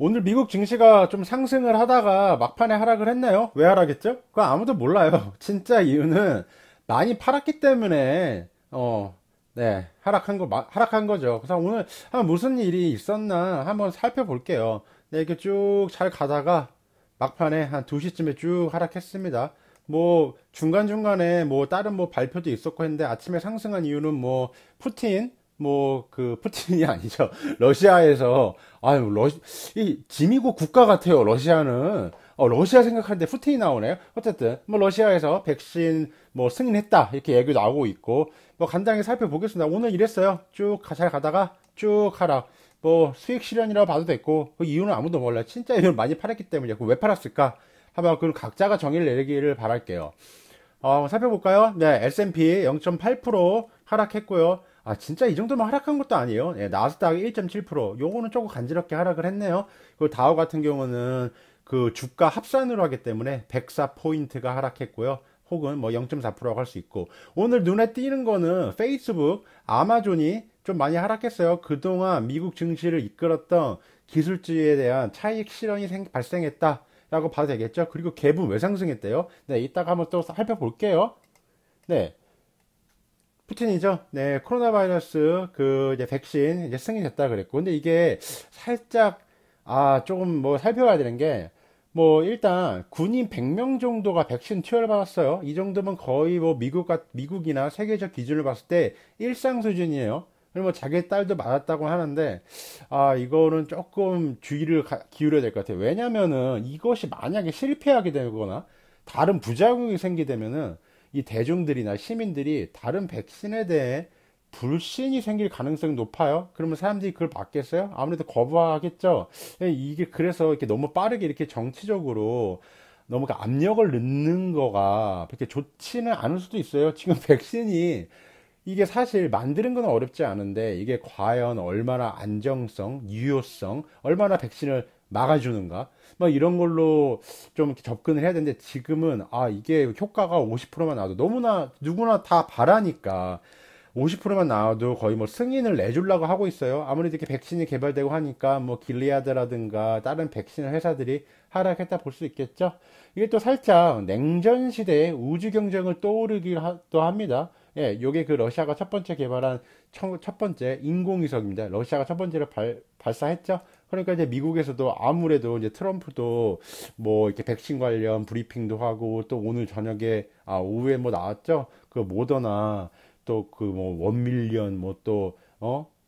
오늘 미국 증시가 좀 상승을 하다가 막판에 하락을 했나요? 왜 하락했죠? 그거 아무도 몰라요. 진짜 이유는 많이 팔았기 때문에 네, 하락한 거죠. 그래서 오늘 무슨 일이 있었나 한번 살펴볼게요. 네, 이렇게 쭉 잘 가다가 막판에 한 2시쯤에 쭉 하락했습니다. 뭐 중간중간에 뭐 다른 뭐 발표도 있었고 했는데 아침에 상승한 이유는 뭐 푸틴 뭐 그 푸틴이 아니죠. 러시아에서 아유 이 지미국 국가 같아요. 러시아는 러시아 생각하는데 푸틴이 나오네요. 어쨌든 뭐 러시아에서 백신 뭐 승인했다 이렇게 얘기도 나오고 있고 뭐 간단하게 살펴보겠습니다. 오늘 이랬어요. 쭉 잘 가다가 쭉 하락. 뭐 수익 실현이라고 봐도 됐고 그 이유는 아무도 몰라요. 진짜 이걸 많이 팔았기 때문이야. 왜 팔았을까? 한번 그 각자가 정의를 내리기를 바랄게요. 살펴볼까요? 네, S&P 0.8% 하락했고요. 아, 진짜 이 정도면 하락한 것도 아니에요. 네, 나스닥 1.7%. 요거는 조금 간지럽게 하락을 했네요. 그 다우 같은 경우는 그 주가 합산으로 하기 때문에 104포인트가 하락했고요. 혹은 뭐 0.4%라고 할 수 있고. 오늘 눈에 띄는 거는 페이스북, 아마존이 좀 많이 하락했어요. 그동안 미국 증시를 이끌었던 기술주에 대한 차익 실현이 발생했다. 라고 봐도 되겠죠. 그리고 갭은 왜 상승했대요? 네, 이따가 한번 또 살펴볼게요. 네, 푸틴이죠. 네, 코로나 바이러스 그 이제 백신 이제 승인됐다 그랬고, 근데 이게 살짝 조금 뭐 살펴봐야 되는 게 뭐 일단 군인 100명 정도가 백신 투여를 받았어요. 이 정도면 거의 뭐 미국이나 세계적 기준을 봤을 때 일상 수준이에요. 그리고 뭐 자기 딸도 맞았다고 하는데 이거는 조금 주의를 기울여야 될 것 같아요. 왜냐면은 이것이 만약에 실패하게 되거나 다른 부작용이 생기되면은 이 대중들이나 시민들이 다른 백신에 대해 불신이 생길 가능성이 높아요. 그러면 사람들이 그걸 받겠어요? 아무래도 거부하겠죠. 이게 그래서 이렇게 너무 빠르게 이렇게 정치적으로 너무 그 압력을 넣는 거가 그렇게 좋지는 않을 수도 있어요. 지금 백신이 이게 사실 만드는 건 어렵지 않은데 이게 과연 얼마나 안정성, 유효성, 얼마나 백신을 막아주는가 뭐 이런 걸로 좀 이렇게 접근을 해야 되는데 지금은 이게 효과가 50%만 나와도 너무나 누구나 다 바라니까 50%만 나와도 거의 뭐 승인을 내주려고 하고 있어요. 아무래도 이렇게 백신이 개발되고 하니까 뭐 길리아드라든가 다른 백신 회사들이 하락했다 볼 수 있겠죠. 이게 또 살짝 냉전 시대의 우주 경쟁을 떠오르기도 합니다. 예, 요게 그 러시아가 첫 번째 개발한 첫 번째 인공위성입니다. 러시아가 첫 번째로 발사했죠. 그러니까 이제 미국에서도 아무래도 이제 트럼프도 뭐 이렇게 백신 관련 브리핑도 하고 또 오늘 저녁에 오후에 뭐 나왔죠. 그 모더나 또 그 뭐 원밀리언 뭐 또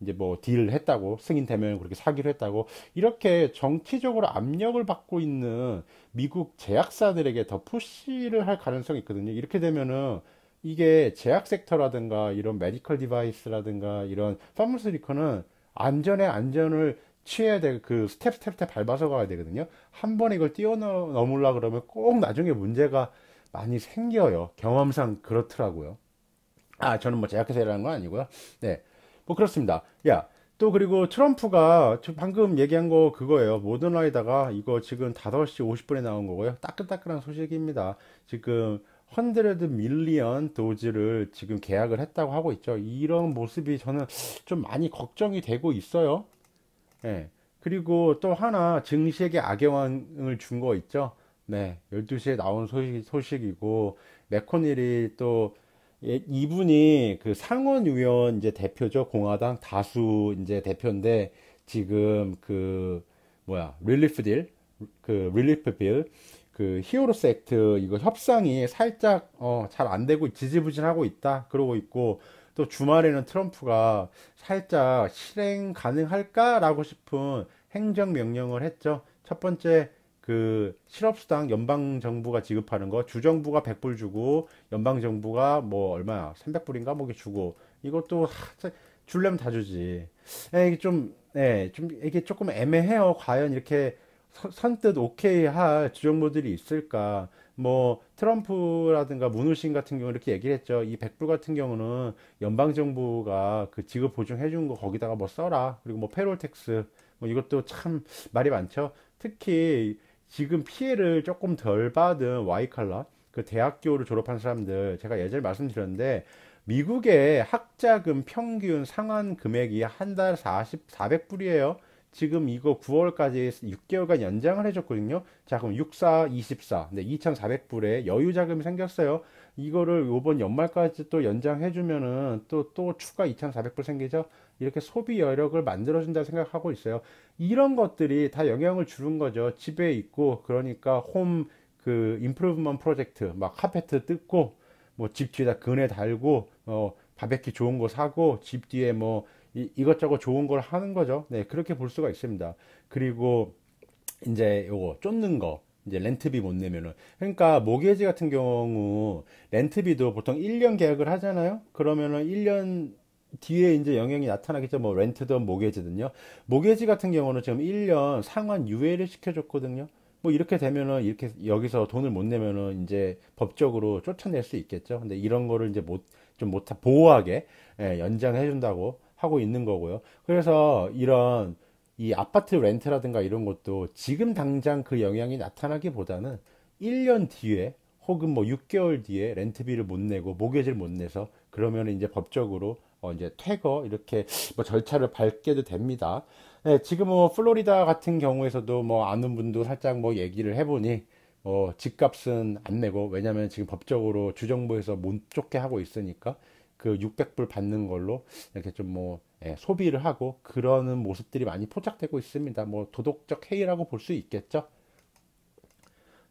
이제 뭐 딜을 했다고 승인되면 그렇게 사기로 했다고 이렇게 정치적으로 압력을 받고 있는 미국 제약사들에게 더 푸시를 할 가능성이 있거든요. 이렇게 되면은 이게 제약 섹터라든가 이런 메디컬 디바이스라든가 이런 파마스리커는 안전을 취해야 될 그 스텝 밟아서 가야 되거든요. 한 번에 이걸 뛰어넘으려 그러면 꼭 나중에 문제가 많이 생겨요. 경험상 그렇더라고요. 저는 뭐 제약회사 일하는 건 아니고요. 네. 뭐 그렇습니다. 야, 또 그리고 트럼프가 저 방금 얘기한 거 그거예요. 모더나에다가 이거 지금 5시 50분에 나온 거고요. 따끈따끈한 소식입니다. 지금 100 밀리언 도즈를 지금 계약을 했다고 하고 있죠. 이런 모습이 저는 좀 많이 걱정이 되고 있어요. 예. 그리고 또 하나 증시에게 악영향을 준 거 있죠. 네. 12시에 나온 소식이고 맥코닐이 또 이분이 그 상원 의원 이제 대표죠. 공화당 다수 이제 대표인데 지금 그 뭐야 릴리프 빌 그 히어로스 액트 이거 협상이 살짝 잘 안 되고 지지부진하고 있다 그러고 있고 또 주말에는 트럼프가 살짝 실행 가능할까라고 싶은 행정명령을 했죠. 첫 번째 그 실업수당 연방 정부가 지급하는 거 주정부가 100불 주고 연방 정부가 뭐 얼마야 300불인가 뭐게 주고 이것도 줄려면 다 주지. 이게 좀, 좀 이게 조금 애매해요. 과연 이렇게 선뜻 오케이 할 주정부들이 있을까? 뭐 트럼프라든가 문우신 같은 경우 이렇게 얘기를 했죠. 이 100불 같은 경우는 연방 정부가 그 지급 보증해 준 거 거기다가 뭐 써라. 그리고 뭐 페롤 텍스 뭐 이것도 참 말이 많죠. 특히 지금 피해를 조금 덜 받은 와이칼라 그 대학교를 졸업한 사람들 제가 예전에 말씀드렸는데 미국의 학자금 평균 상환 금액이 한 달 400불이에요. 지금 이거 9월까지 6개월간 연장을 해줬거든요. 자, 그럼 64, 24. 네, 2,400불에 여유 자금이 생겼어요. 이거를 요번 연말까지 또 연장해주면은 또 추가 2,400불 생기죠. 이렇게 소비 여력을 만들어준다 생각하고 있어요. 이런 것들이 다 영향을 주는 거죠. 집에 있고, 그러니까 홈 그 임프루브먼트 프로젝트, 막 카페트 뜯고, 뭐 집 뒤에다 그네 달고, 바베큐 좋은 거 사고, 집 뒤에 뭐 이것저것 좋은 걸 하는 거죠. 네, 그렇게 볼 수가 있습니다. 그리고 이제 요거 쫓는 거, 이제 렌트비 못 내면은, 그러니까 모기지 같은 경우 렌트비도 보통 1년 계약을 하잖아요. 그러면은 1년 뒤에 이제 영향이 나타나겠죠. 뭐 렌트든 모기지든요. 모기지 같은 경우는 지금 1년 상환 유예를 시켜줬거든요. 뭐 이렇게 되면은 이렇게 여기서 돈을 못 내면은 이제 법적으로 쫓아낼 수 있겠죠. 근데 이런 거를 이제 못 보호하게 연장해 준다고 하고 있는 거고요. 그래서 이런 이 아파트 렌트라든가 이런 것도 지금 당장 그 영향이 나타나기보다는 1년 뒤에 혹은 뭐 6개월 뒤에 렌트비를 못 내고 모기지를 못 내서 그러면 이제 법적으로 이제 퇴거 이렇게 뭐 절차를 밟게도 됩니다. 네, 지금 뭐 플로리다 같은 경우에서도 뭐 아는 분도 살짝 뭐 얘기를 해보니 집값은 안 내고 왜냐면 지금 법적으로 주정부에서 못 쫓게 하고 있으니까 그 600불 받는 걸로 이렇게 좀 뭐 소비를 하고 그러는 모습들이 많이 포착되고 있습니다. 뭐 도덕적 해이라고 볼 수 있겠죠.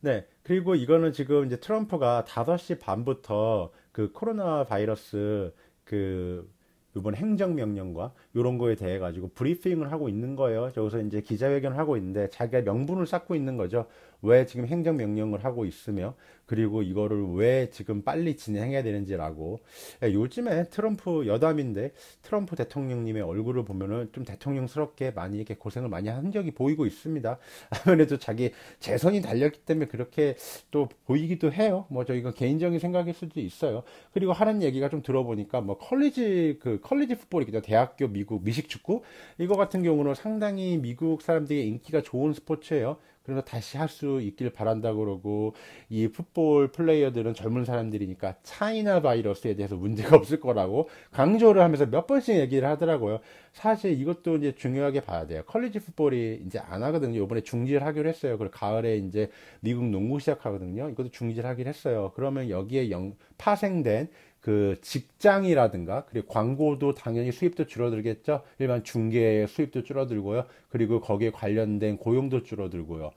네. 그리고 이거는 지금 이제 트럼프가 5시 반부터 그 코로나 바이러스 그 이번 행정명령과 이런 거에 대해 가지고 브리핑을 하고 있는 거예요. 저기서 이제 기자회견을 하고 있는데 자기가 명분을 쌓고 있는 거죠. 왜 지금 행정명령을 하고 있으며 그리고 이거를 왜 지금 빨리 진행해야 되는지라고. 요즘에 트럼프 여담인데 트럼프 대통령님의 얼굴을 보면은 좀 대통령스럽게 많이 이렇게 고생을 많이 한 적이 보이고 있습니다. 아무래도 자기 재선이 달렸기 때문에 그렇게 또 보이기도 해요. 뭐 저 이건 개인적인 생각일 수도 있어요. 그리고 하는 얘기가 좀 들어보니까 뭐 컬리지 풋볼이 있죠. 대학교 미국 미식축구 이거 같은 경우는 상당히 미국 사람들이 인기가 좋은 스포츠예요. 그래서 다시 할 수 있길 바란다 그러고 이 풋볼 플레이어들은 젊은 사람들이니까 차이나 바이러스에 대해서 문제가 없을 거라고 강조를 하면서 몇 번씩 얘기를 하더라고요. 사실 이것도 이제 중요하게 봐야 돼요. 컬리지 풋볼이 이제 안 하거든요. 이번에 중지를 하기로 했어요. 그리고 가을에 이제 미국 농구 시작하거든요. 이것도 중지를 하기로 했어요. 그러면 여기에 파생된 그 직장이라든가 그리고 광고도 당연히 수입도 줄어들겠죠. 일반 중개 수입도 줄어들고요. 그리고 거기에 관련된 고용도 줄어들고요.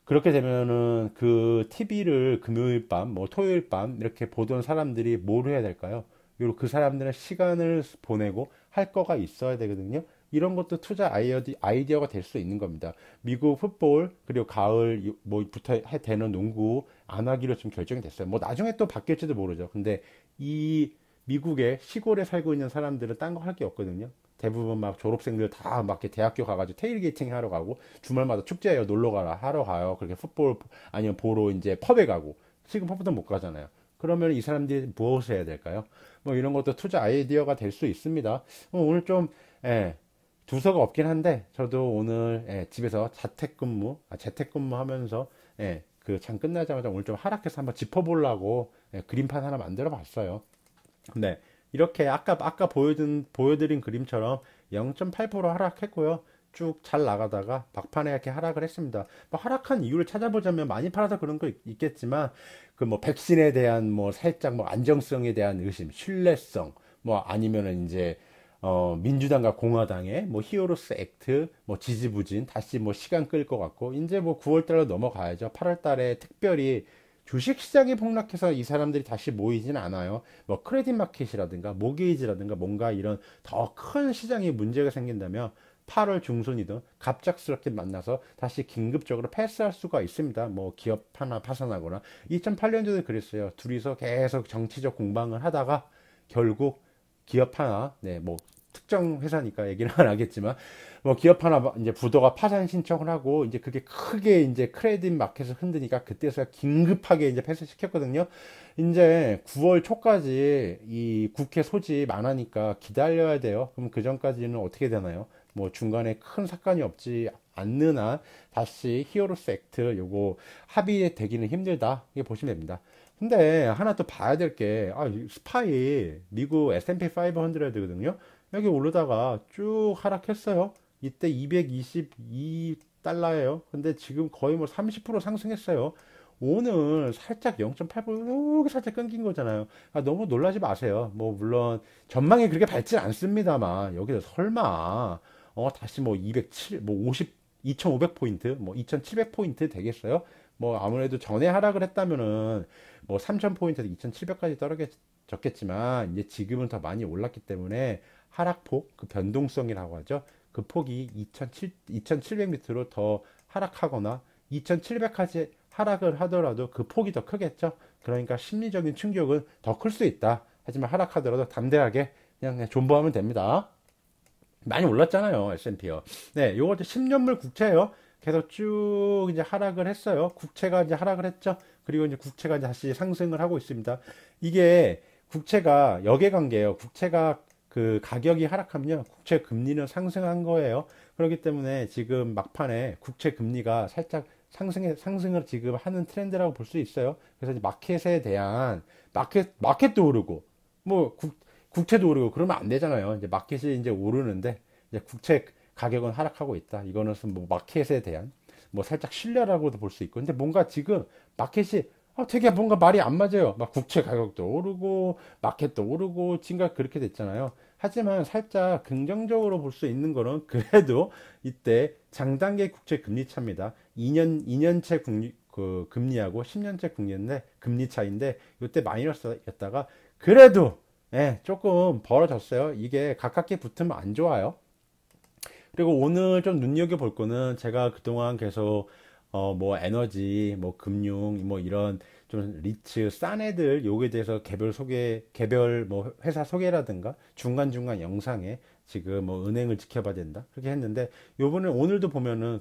그렇게 되면은 그 TV를 금요일 밤, 뭐 토요일 밤 이렇게 보던 사람들이 뭘 해야 될까요? 그리고 그 사람들은 시간을 보내고 할 거가 있어야 되거든요. 이런 것도 투자 아이디어가 될 수 있는 겁니다. 미국 풋볼 그리고 가을 뭐부터 되는 농구 안 하기로 좀 결정이 됐어요. 뭐 나중에 또 바뀔지도 모르죠. 근데 이 미국의 시골에 살고 있는 사람들은 딴 거 할 게 없거든요. 대부분 막 졸업생들 다 막 대학교 가가지고 테일게이팅 하러 가고 주말마다 축제예요. 놀러 가라 하러 가요. 그렇게 풋볼 아니면 보러 이제 펍에 가고 지금 펍도 못 가잖아요. 그러면 이 사람들이 무엇을 해야 될까요? 뭐 이런 것도 투자 아이디어가 될 수 있습니다. 오늘 좀 예, 두서가 없긴 한데 저도 오늘 집에서 재택근무 하면서 그 장 끝나자마자 오늘 좀 하락해서 한번 짚어보려고 그림판 하나 만들어 봤어요. 네. 이렇게 아까 보여드린 그림처럼 0.8% 하락했고요. 쭉 잘 나가다가 막판에 이렇게 하락을 했습니다. 뭐 하락한 이유를 찾아보자면 많이 팔아서 그런 거 있겠지만 그 뭐 백신에 대한 뭐 살짝 뭐 안정성에 대한 의심, 신뢰성 뭐 아니면은 이제 민주당과 공화당의 뭐 히어로스 액트 뭐 지지부진 다시 뭐 시간 끌 것 같고 이제 뭐 9월 달로 넘어가야죠. 8월 달에 특별히 주식 시장이 폭락해서 이 사람들이 다시 모이진 않아요. 뭐 크레딧 마켓이라든가 모게이지라든가 뭔가 이런 더 큰 시장에 문제가 생긴다면 8월 중순이든 갑작스럽게 만나서 다시 긴급적으로 패스할 수가 있습니다. 뭐 기업 하나 파산하거나 2008년도에 그랬어요. 둘이서 계속 정치적 공방을 하다가 결국 기업 하나, 뭐 특정 회사니까 얘기는 안 하겠지만, 뭐 기업 하나 이제 부도가 파산 신청을 하고 이제 그게 크게 이제 크레딧 마켓을 흔드니까 그때서야 긴급하게 이제 폐쇄시켰거든요. 이제 9월 초까지 이 국회 소집 안 하니까 기다려야 돼요. 그럼 그 전까지는 어떻게 되나요? 뭐 중간에 큰 사건이 없지 않는 한 다시 히어로스 액트 요거 합의되기는 힘들다. 이게 보시면 됩니다. 근데 하나 또 봐야 될 게, 스파이, 미국 S&P 500거든요. 여기 오르다가 쭉 하락했어요. 이때 222달러예요. 근데 지금 거의 뭐 30% 상승했어요. 오늘 살짝 0.8% 여기 살짝 끊긴 거잖아요. 아, 너무 놀라지 마세요. 뭐 물론 전망이 그렇게 밝진 않습니다만 여기서 설마 다시 뭐 207, 뭐 50, 2,500포인트, 뭐 2,700포인트 되겠어요? 뭐 아무래도 전에 하락을 했다면은 뭐 3,000포인트에서 2,700까지 떨어졌겠지만 이제 지금은 더 많이 올랐기 때문에 하락폭, 그 변동성이라고 하죠. 그 폭이 2,700m로 더 하락하거나 2,700까지 하락을 하더라도 그 폭이 더 크겠죠. 그러니까 심리적인 충격은 더 클 수 있다. 하지만 하락하더라도 담대하게 그냥 존버하면 됩니다. 많이 올랐잖아요, S&P요. 네, 요것도 10년물 국채예요. 계속 쭉 이제 하락을 했어요. 국채가 이제 하락을 했죠. 그리고 이제 국채가 이제 다시 상승을 하고 있습니다. 이게 국채가 역의 관계예요. 국채가 그 가격이 하락하면요, 국채 금리는 상승한 거예요. 그렇기 때문에 지금 막판에 국채 금리가 살짝 상승을 지금 하는 트렌드라고 볼 수 있어요. 그래서 이제 마켓에 대한 마켓도 오르고 뭐 국채도 오르고 그러면 안 되잖아요. 이제 마켓이 이제 오르는데 이제 국채 가격은 하락하고 있다. 이거는 뭐 마켓에 대한 뭐 살짝 신뢰라고도 볼 수 있고. 근데 뭔가 지금 마켓이 되게 뭔가 말이 안 맞아요. 막 국채 가격도 오르고 마켓도 오르고 지금까 그렇게 됐잖아요. 하지만 살짝 긍정적으로 볼 수 있는 거는 그래도 이때 장단기 국채 금리 차입니다. 2년채 그 금리하고 10년채 금리 차인데 이때 마이너스였다가 그래도 조금 벌어졌어요. 이게 가깝게 붙으면 안 좋아요. 그리고 오늘 좀 눈여겨볼 거는 제가 그동안 계속 뭐 에너지, 뭐 금융, 뭐 이런 좀 리츠, 싼 애들 요거에 대해서 개별 뭐 회사 소개라든가 중간중간 영상에 지금 뭐 은행을 지켜봐야 된다. 그렇게 했는데 요번에 오늘도 보면은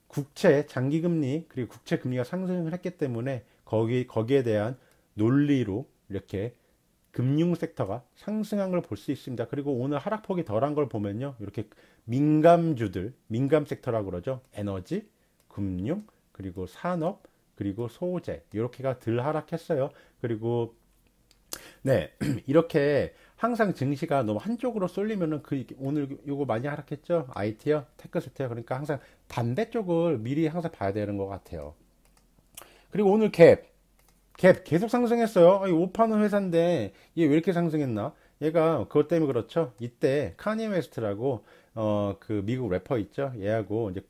국채 장기금리 그리고 국채 금리가 상승을 했기 때문에 거기에 대한 논리로 이렇게 금융 섹터가 상승한 걸 볼 수 있습니다. 그리고 오늘 하락폭이 덜한 걸 보면요. 이렇게 민감 섹터라고 그러죠. 에너지, 금융, 그리고 산업, 그리고 소재. 이렇게가 덜 하락했어요. 그리고 네, 이렇게 항상 증시가 너무 한쪽으로 쏠리면은 오늘 요거 많이 하락했죠. IT요, 테크 섹터요. 그러니까 항상 반대 쪽을 미리 항상 봐야 되는 것 같아요. 그리고 오늘 갭 계속 상승했어요. 아니, 옷 파는 회사인데 얘 왜 이렇게 상승했나? 얘가 그것 때문에 그렇죠. 이때 카니 웨스트라고 그 미국 래퍼 있죠. 얘하고 이제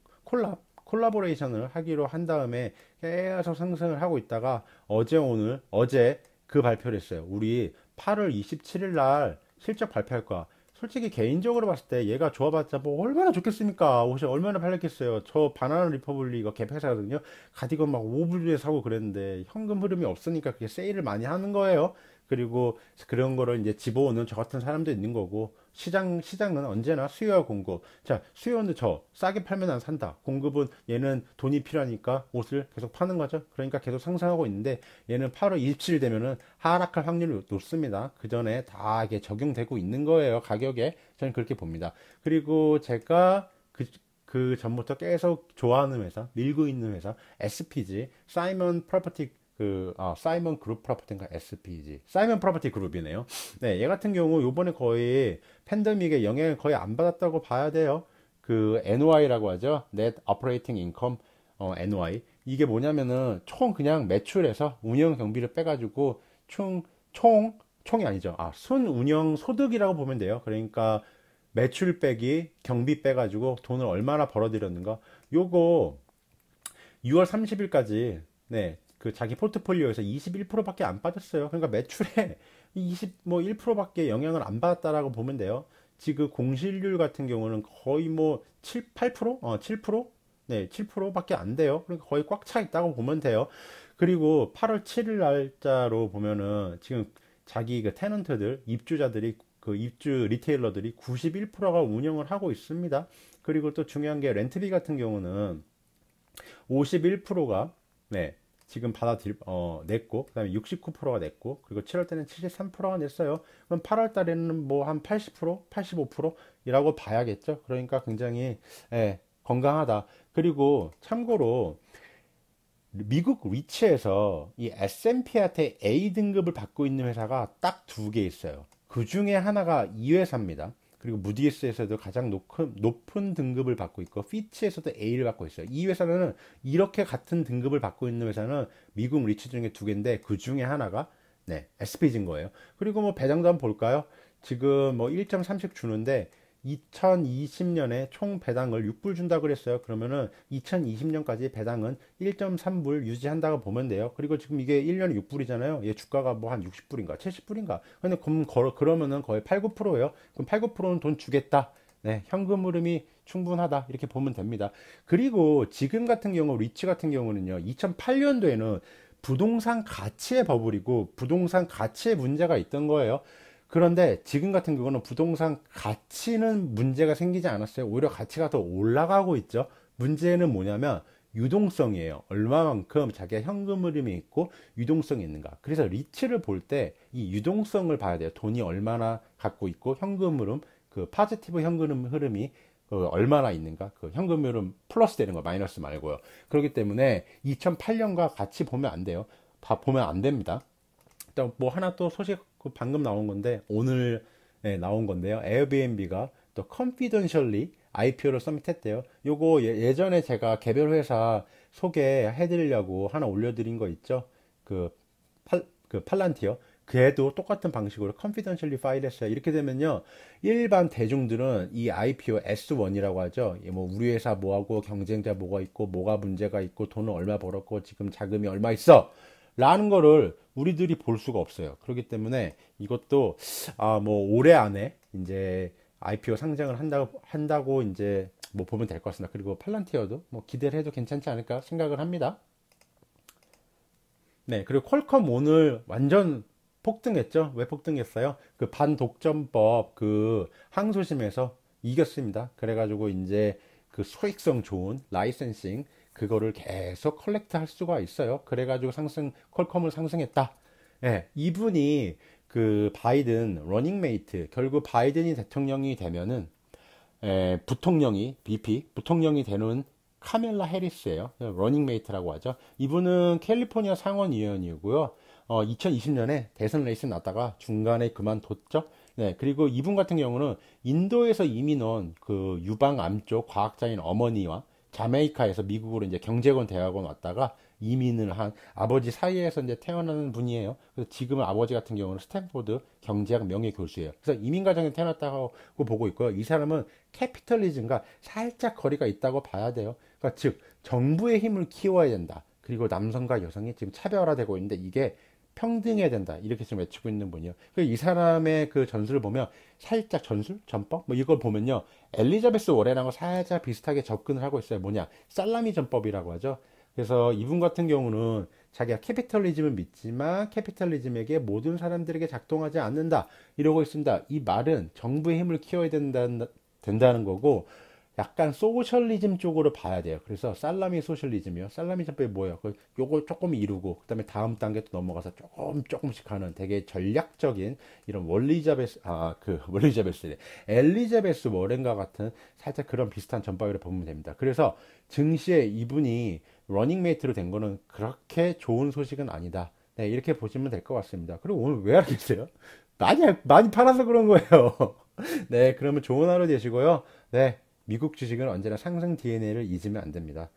콜라보레이션을 하기로 한 다음에 계속 상승을 하고 있다가 어제 그 발표를 했어요. 우리 8월 27일 날 실적 발표할 거야. 솔직히 개인적으로 봤을 때 얘가 좋아봤자 뭐 얼마나 좋겠습니까? 옷이 얼마나 팔렸겠어요. 저 바나나 리퍼블릭 이거 갭 회사거든요. 가디건 막 5불에 사고 그랬는데 현금 흐름이 없으니까 그게 세일을 많이 하는 거예요. 그리고 그런 거를 이제 집어오는 저 같은 사람도 있는 거고 시장은 언제나 수요와 공급. 자, 수요는 저 싸게 팔면 안 산다. 공급은 얘는 돈이 필요하니까 옷을 계속 파는 거죠. 그러니까 계속 상승하고 있는데 얘는 8월 27일 되면은 하락할 확률이 높습니다. 그 전에 다 이게 적용되고 있는 거예요. 가격에. 저는 그렇게 봅니다. 그리고 제가 그 전부터 계속 좋아하는 회사, 밀고 있는 회사, SPG, 사이먼 그룹 프로퍼티인가 SPG. 사이먼 프로퍼티 그룹이네요. 네, 얘 같은 경우 요번에 거의 팬데믹에 영향을 거의 안 받았다고 봐야 돼요. 그 NOI라고 하죠. Net Operating Income, NOI. 이게 뭐냐면은 총 그냥 매출에서 운영 경비를 빼가지고 총이 아니죠. 순 운영 소득이라고 보면 돼요. 그러니까 매출 빼기 경비 빼가지고 돈을 얼마나 벌어들였는가. 요거 6월 30일까지 네, 그 자기 포트폴리오에서 21%밖에 안 빠졌어요. 그러니까 매출에 1%밖에 영향을 안 받았다라고 보면 돼요. 지금 공실률 같은 경우는 거의 뭐 8%? 7%? 네, 7%밖에 안 돼요. 그러니까 거의 꽉 차 있다고 보면 돼요. 그리고 8월 7일 날짜로 보면은 지금 자기 그 테넌트들, 입주자들이 그 입주 리테일러들이 91%가 운영을 하고 있습니다. 그리고 또 중요한 게 렌트비 같은 경우는 51%가 네, 지금 냈고, 그 다음에 69%가 냈고, 그리고 7월 때는 73%가 냈어요. 그럼 8월 달에는 뭐 한 80%, 85%이라고 봐야겠죠. 그러니까 굉장히 건강하다. 그리고 참고로 미국 리츠에서 이 S&P한테 A 등급을 받고 있는 회사가 딱 두 개 있어요. 그 중에 하나가 이 회사입니다. 그리고 무디스에서도 가장 높은 등급을 받고 있고 피치에서도 A를 받고 있어요. 이 회사는 이렇게 같은 등급을 받고 있는 회사는 미국 리츠 중에 두 개인데 그 중에 하나가 네, SPG인 거예요. 그리고 뭐 배당도 한번 볼까요? 지금 뭐 1.30 주는데 2020년에 총 배당을 6불 준다 그랬어요. 그러면은 2020년까지 배당은 1.3불 유지한다고 보면 돼요. 그리고 지금 이게 1년에 6불이잖아요. 얘 주가가 뭐 한 60불인가 70불인가. 근데 그러면은 거의 8, 9%예요. 그럼 8, 9%는 돈 주겠다. 네, 현금 흐름이 충분하다. 이렇게 보면 됩니다. 그리고 지금 같은 경우 리츠 같은 경우는요. 2008년도에는 부동산 가치의 버블이고 부동산 가치에 문제가 있던 거예요. 그런데 지금 같은 경우는 부동산 가치는 문제가 생기지 않았어요. 오히려 가치가 더 올라가고 있죠. 문제는 뭐냐면 유동성이에요. 얼마만큼 자기가 현금 흐름이 있고 유동성이 있는가. 그래서 리츠를 볼 때 이 유동성을 봐야 돼요. 돈이 얼마나 갖고 있고 현금 흐름, 그 파지티브 현금 흐름이 얼마나 있는가. 그 현금 흐름 플러스 되는 거 마이너스 말고요. 그렇기 때문에 2008년과 같이 보면 안 돼요. 보면 안 됩니다. 일단 뭐 하나 또 소식 방금 나온 건데 오늘 나온 건데요. 에어비앤비가 또 컨피던셜리 IPO를 서밋했대요. 요거 예전에 제가 개별 회사 소개해 드리려고 하나 올려드린 거 있죠. 그 팔란티어. 그애도 똑같은 방식으로 컨피던셜리 파일했어요. 이렇게 되면요. 일반 대중들은 이 IPO S1이라고 하죠. 뭐 우리 회사 뭐하고 경쟁자 뭐가 있고 뭐가 문제가 있고 돈을 얼마 벌었고 지금 자금이 얼마 있어. 라는 거를 우리들이 볼 수가 없어요. 그렇기 때문에 이것도 뭐 올해 안에 이제 IPO 상장을 한다고 이제 뭐 보면 될 것 같습니다. 그리고 팔란티어도 뭐 기대를 해도 괜찮지 않을까 생각을 합니다. 네, 그리고 퀄컴 오늘 완전 폭등했죠? 왜 폭등했어요? 그 반독점법 그 항소심에서 이겼습니다. 그래가지고 이제 그 수익성 좋은 라이센싱 그거를 계속 컬렉트 할 수가 있어요. 그래가지고 퀄컴을 상승했다. 예, 이분이 그 바이든 러닝메이트, 결국 바이든이 대통령이 되면은 부통령이 BP 부통령이 되는 카멜라 해리스예요. 러닝메이트라고 하죠. 이분은 캘리포니아 상원의원이고요. 2020년에 대선 레이스 났다가 중간에 그만뒀죠. 네, 그리고 이분 같은 경우는 인도에서 이민 온 그 유방암 쪽 과학자인 어머니와 자메이카에서 미국으로 이제 경제권 대학원 왔다가 이민을 한 아버지 사이에서 이제 태어나는 분이에요. 그래서 지금은 아버지 같은 경우는 스탠포드 경제학 명예교수예요. 그래서 이민 가정에 태어났다고 보고 있고요. 이 사람은 캐피털리즘과 살짝 거리가 있다고 봐야 돼요. 그러니까 즉 정부의 힘을 키워야 된다. 그리고 남성과 여성이 지금 차별화되고 있는데 이게 평등해야 된다. 이렇게 지금 외치고 있는 분이에요. 이 사람의 그 전술을 보면 살짝 전법? 뭐 이걸 보면요. 엘리자베스 워렌하고 살짝 비슷하게 접근을 하고 있어요. 뭐냐? 살라미 전법이라고 하죠. 그래서 이분 같은 경우는 자기가 캐피털리즘을 믿지만 캐피털리즘에게 모든 사람들에게 작동하지 않는다. 이러고 있습니다. 이 말은 정부의 힘을 키워야 된다는 거고 약간 소셜리즘 쪽으로 봐야 돼요. 그래서 살라미 소셜리즘이요. 살라미 전법이 뭐예요? 요거 조금 이루고 그다음에 다음 단계 또 넘어가서 조금씩 하는 되게 전략적인 이런 엘리자베스 워렌과 같은 살짝 그런 비슷한 전법이라고 보면 됩니다. 그래서 증시에 이분이 러닝메이트로 된 거는 그렇게 좋은 소식은 아니다. 네, 이렇게 보시면 될 것 같습니다. 그리고 오늘 왜 하겠어요? 많이 팔아서 그런 거예요. 네, 그러면 좋은 하루 되시고요. 네. 미국 주식은 언제나 상승 DNA를 잊으면 안 됩니다.